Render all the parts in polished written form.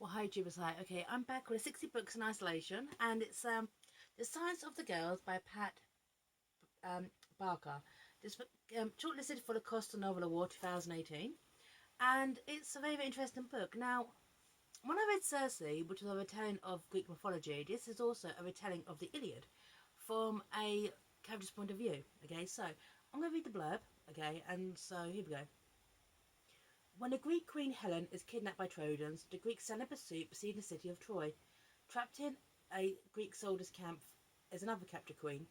Well, hi, was like, okay, I'm back with 60 books in isolation, and it's The Science of the Girls by Pat um, Barker. This book shortlisted for the Costa Novel Award 2018, and it's a very, very interesting book. Now, when I read Circe, which is a retelling of Greek mythology, this is also a retelling of the Iliad from a character's point of view. Okay, so I'm going to read the blurb, okay, and so here we go. When the Greek queen Helen is kidnapped by Trojans, the Greeks send a pursuit besieging the city of Troy. Trapped in a Greek soldier's camp is another captive queen,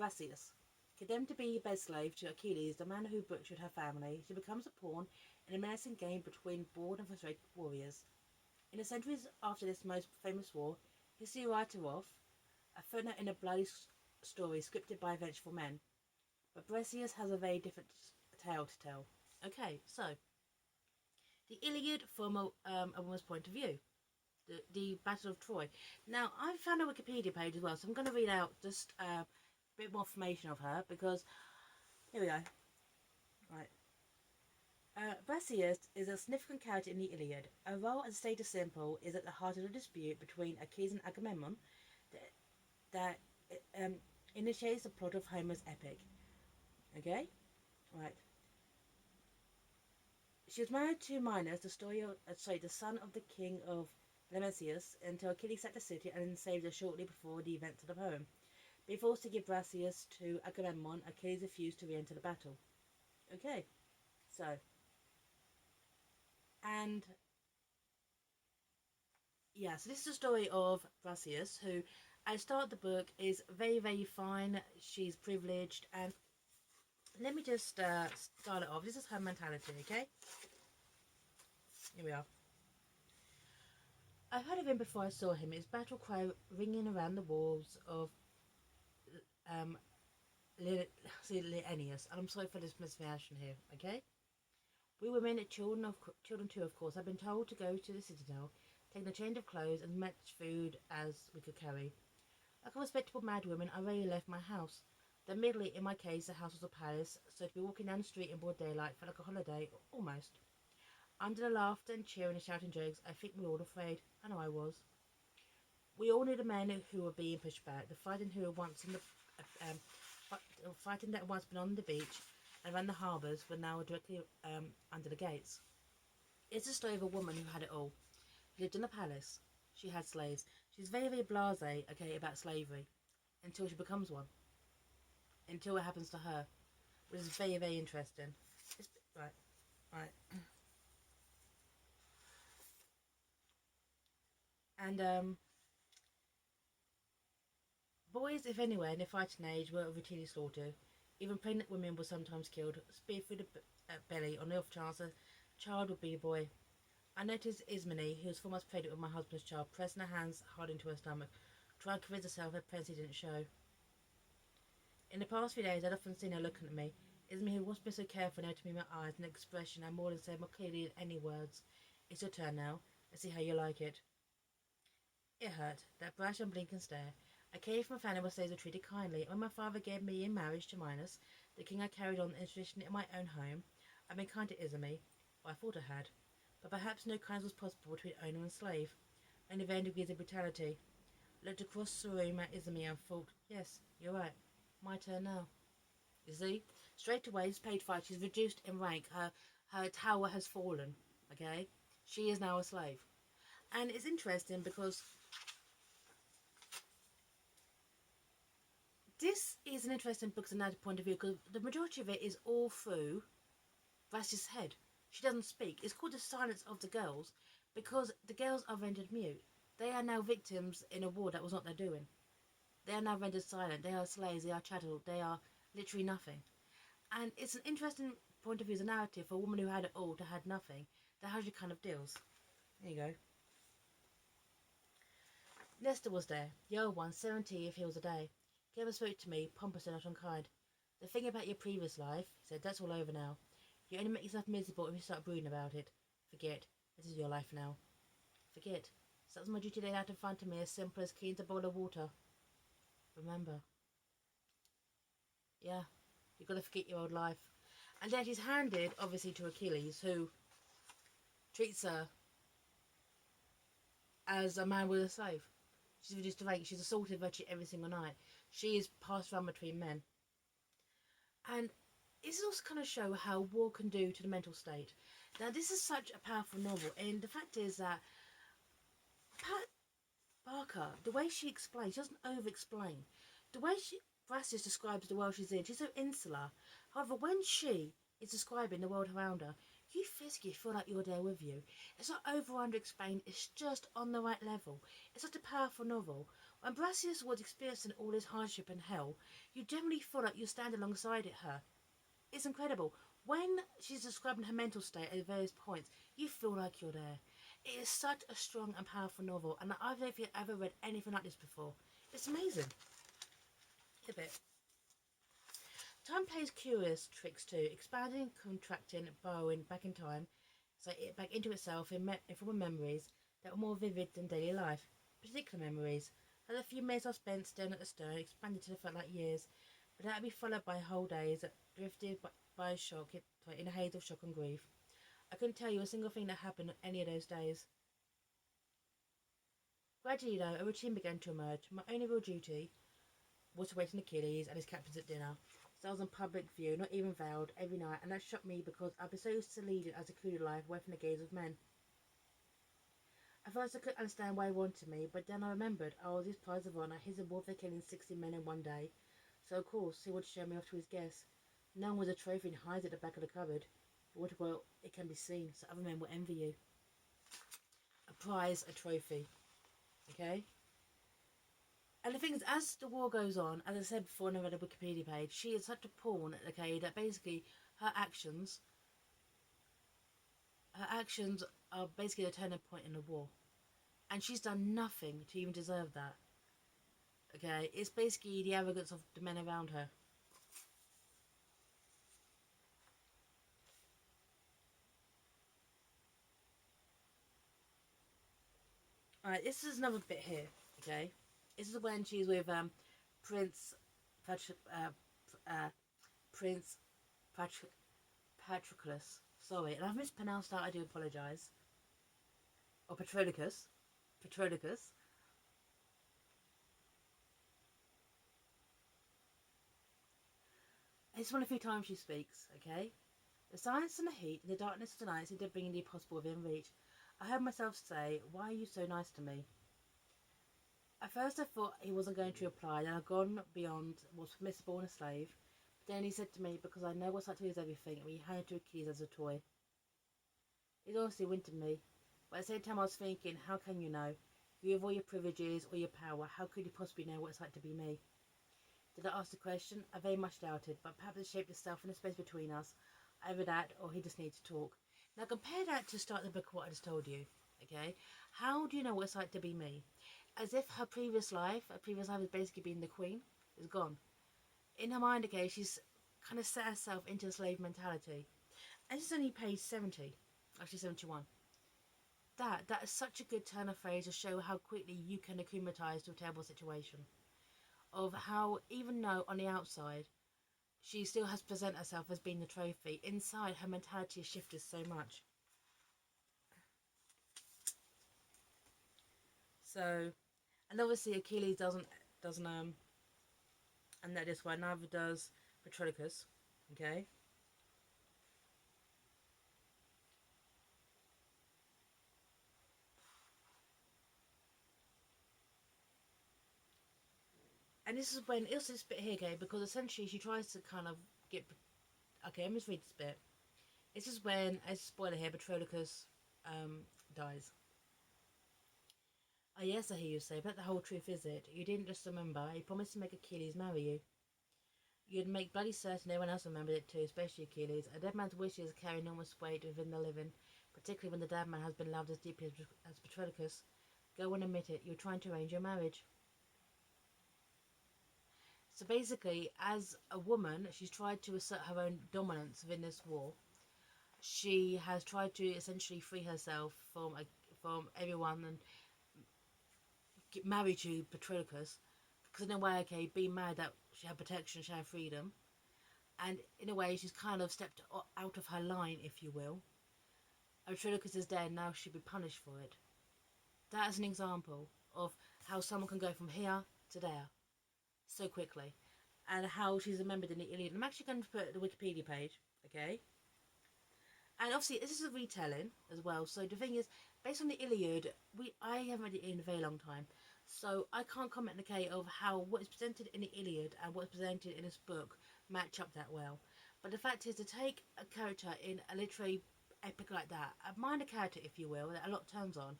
Brasius. Condemned to be a bed slave to Achilles, the man who butchered her family, she becomes a pawn in a menacing game between bored and frustrated warriors. In the centuries after this most famous war, history writer off, a footnote in a bloody story scripted by vengeful men. But Brasius has a very different tale to tell. Okay, so the Iliad from a woman's point of view. The Battle of Troy. Now, I found a Wikipedia page as well, so I'm going to read out just a bit more information of her because here we go. Right. Brasius is a significant character in the Iliad. Her role as stated simple is at the heart of the dispute between Achilles and Agamemnon that initiates the plot of Homer's epic. Okay? Right. She was married to Minos, the son of the king of Lemesius, until Achilles sacked the city and enslaved her shortly before the events of the poem. Being forced to give Brasius to Agamemnon, Achilles refused to re-enter the battle. Okay, so, and yeah, so this is the story of Brasius, who at the start of the book is very, very fine. She's privileged, and let me just start it off. This is her mentality, okay? Here we are. I've heard of him before I saw him. His battle cry ringing around the walls of um, Lienius. And I'm sorry for this mispronunciation here, okay? We women, children too, of course, have been told to go to the citadel, taking a change of clothes and as much food as we could carry. Like a respectable madwoman, I rarely left my house. Admittedly, in my case, the house was a palace, so to be walking down the street in broad daylight felt like a holiday, almost. Under the laughter and cheering and shouting jokes, I think we were all afraid. I know I was. We all knew the men who were being pushed back, the fighting who were once in the fighting that had once been on the beach and around the harbours were now directly under the gates. It's the story of a woman who had it all. She lived in a palace. She had slaves. She's very, very blasé, okay, about slavery until she becomes one. Until it happens to her, which is very, very interesting. Right, right. And boys, if anywhere, in their fighting age, were routinely slaughtered. Even pregnant women were sometimes killed, speared through the belly on the off chance a child would be a boy. I noticed Ismene, who was foremost pregnant with my husband's child, pressing her hands hard into her stomach, trying to convince herself her pregnancy didn't show. In the past few days, I'd often seen her looking at me. Ismene, who once been so careful, now to me my eyes, and an expression I more than said more clearly than any words. It's your turn now. Let's see how you like it. It hurt, that brash and blinking stare. I came from a family where slaves were treated kindly. When my father gave me in marriage to Minos, the king I carried on the tradition in my own home, I'd been kind to Ismene, or I thought I had. But perhaps no kindness was possible between owner and slave. Only vain degrees of brutality. Looked across the room at Ismene and thought, yes, you're right. My turn now. You see? Straight away, this page 5, she's reduced in rank. Her tower has fallen. Okay? She is now a slave. And it's interesting because this is an interesting book from that point of view because the majority of it is all through Vass's head. She doesn't speak. It's called The Silence of the Girls because the girls are rendered mute. They are now victims in a war that was not their doing. They are now rendered silent. They are slaves. They are chattel. They are literally nothing. And it's an interesting point of view as a narrative for a woman who had it all to had nothing. That how she kind of deals. There you go. Nestor was there, the old one, 70 if he was a day. He ever spoke to me, pompous and not unkind. The thing about your previous life, he said, that's all over now. You only make yourself miserable if you start brooding about it. Forget. This is your life now. Forget. So that's my duty laid out in front of me, as simple as clean as a bowl of water. Remember. Yeah, you've got to forget your old life. And then she's handed, obviously, to Achilles, who treats her as a man with a slave. She's reduced to rank. She's assaulted virtually every single night. She is passed around between men. And this also kind of show how war can do to the mental state. Now, this is such a powerful novel, and the fact is that Pat Barker, the way she explains, she doesn't over-explain. The way Brassis describes the world she's in, she's so insular. However, when she is describing the world around her, you physically feel like you're there with you. It's not over-under-explained, it's just on the right level. It's such a powerful novel. When Brassis was experiencing all this hardship and hell, you generally feel like you stand alongside her. It's incredible. When she's describing her mental state at various points, you feel like you're there. It is such a strong and powerful novel, and I don't know if you've ever read anything like this before. It's amazing. A bit. Time plays curious tricks too, expanding, contracting, borrowing back in time, so it back into itself in former memories that were more vivid than daily life. Particular memories, like the few minutes I spent staring at the stone, expanded till it felt like years, but that would be followed by whole days that drifted by shock, in a haze of shock and grief. I couldn't tell you a single thing that happened any of those days. Gradually, though, a routine began to emerge. My only real duty was to wait on Achilles and his captains at dinner. So I was in public view, not even veiled, every night, and that shocked me because I'd been so used to leading a secluded life away from the gaze of men. At first I couldn't understand why he wanted me, but then I remembered I was his prize of honour, his reward for killing 60 men in one day. So of course he would show me off to his guests. None was a trophy and hides at the back of the cupboard. But well, it can be seen, so other men will envy you. A prize, a trophy. Okay? And the thing is, as the war goes on, as I said before, and I read a Wikipedia page, she is such a pawn, okay, that basically her actions are basically the turning point in the war. And she's done nothing to even deserve that. Okay, it's basically the arrogance of the men around her. Alright, this is another bit here, okay? This is when she's with Prince Prince Patroclus. Sorry, and I've mispronounced that, I do apologise. Or Patroclus. Patroclus. It's one of the few times she speaks, okay? The silence and the heat and the darkness of the night seemed to bring the impossible within reach. I heard myself say, "Why are you so nice to me?" At first I thought he wasn't going to reply, then I'd gone beyond what's permissible in a slave. But then he said to me, "Because I know what's like to lose everything, and we handed to Achilles as a toy." It honestly wintered me, but at the same time I was thinking, how can you know? You have all your privileges, all your power, how could you possibly know what it's like to be me? Did I ask the question? I very much doubted, but perhaps it shaped itself in the space between us. Either that, or he just needed to talk. Now compare that to start the book, what I just told you, okay? How do you know what it's like to be me? As if her previous life has basically been the queen, is gone. In her mind, okay, she's kind of set herself into a slave mentality. And she's only page 70, actually 71. That is such a good turn of phrase to show how quickly you can acclimatize to a terrible situation. Of how, even though on the outside she still has to present herself as being the trophy, inside her mentality has shifted so much. So, and obviously Achilles doesn't and that is why neither does Patroclus. Okay. And this is when also this bit here, okay, because essentially she tries to kind of get. Okay, let me just read this bit. This is when, as a spoiler here, Patroclus dies. Oh yes, I hear you say, but the whole truth is it. You didn't just remember. He promised to make Achilles marry you. You'd make bloody certain everyone else remembered it too, especially Achilles. A dead man's wishes carry enormous weight within the living, particularly when the dead man has been loved as deeply as Patroclus. Go and admit it. You're trying to arrange your marriage. So basically, as a woman, she's tried to assert her own dominance within this war. She has tried to essentially free herself from everyone and get married to Patroclus. Because in a way, okay, being married, that she had protection, she had freedom, and in a way, she's kind of stepped out of her line, if you will. Patroclus is dead now; she'll be punished for it. that is an example of how someone can go from here to there so quickly, and how she's remembered in the Iliad. I'm actually going to put the Wikipedia page, okay? And obviously, this is a retelling as well. So the thing is, based on the Iliad, I haven't read it in a very long time, so I can't comment, okay, over how what is presented in the Iliad and what is presented in this book match up that well. But the fact is, to take a character in a literary epic like that, a minor character, if you will, that a lot turns on,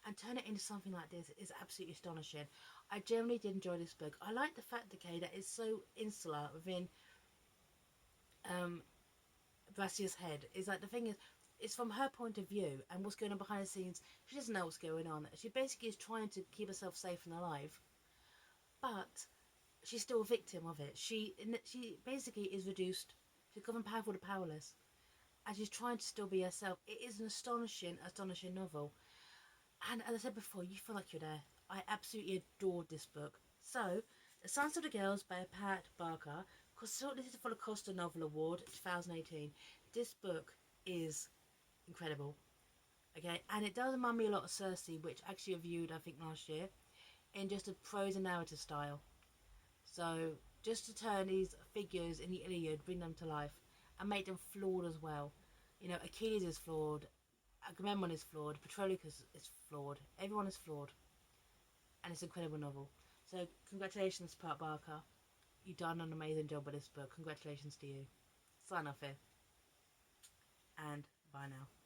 and turn it into something like this is absolutely astonishing. I generally did enjoy this book. I like the fact, okay, that it's so insular within um Brassia's head. Is like the thing is, it's from her point of view and what's going on behind the scenes. She doesn't know what's going on. She basically is trying to keep herself safe and alive, but she's still a victim of it. She basically is reduced. She's gone from powerful to powerless, and she's trying to still be herself. It is an astonishing novel. And as I said before, you feel like you're there. I absolutely adored this book. So, The Sons of the Girls by Pat Barker, shortlisted for the Costa Novel Award 2018. This book is incredible. Okay, and it does remind me a lot of Circe, which actually reviewed, I think, last year, in just a prose and narrative style. So, just to turn these figures in the Iliad, bring them to life, and make them flawed as well. You know, Achilles is flawed, Agamemnon is flawed, Patroclus is flawed, everyone is flawed, and it's an incredible novel. So, congratulations, Pat Barker. You've done an amazing job with this book. Congratulations to you. Sign off here, and bye now.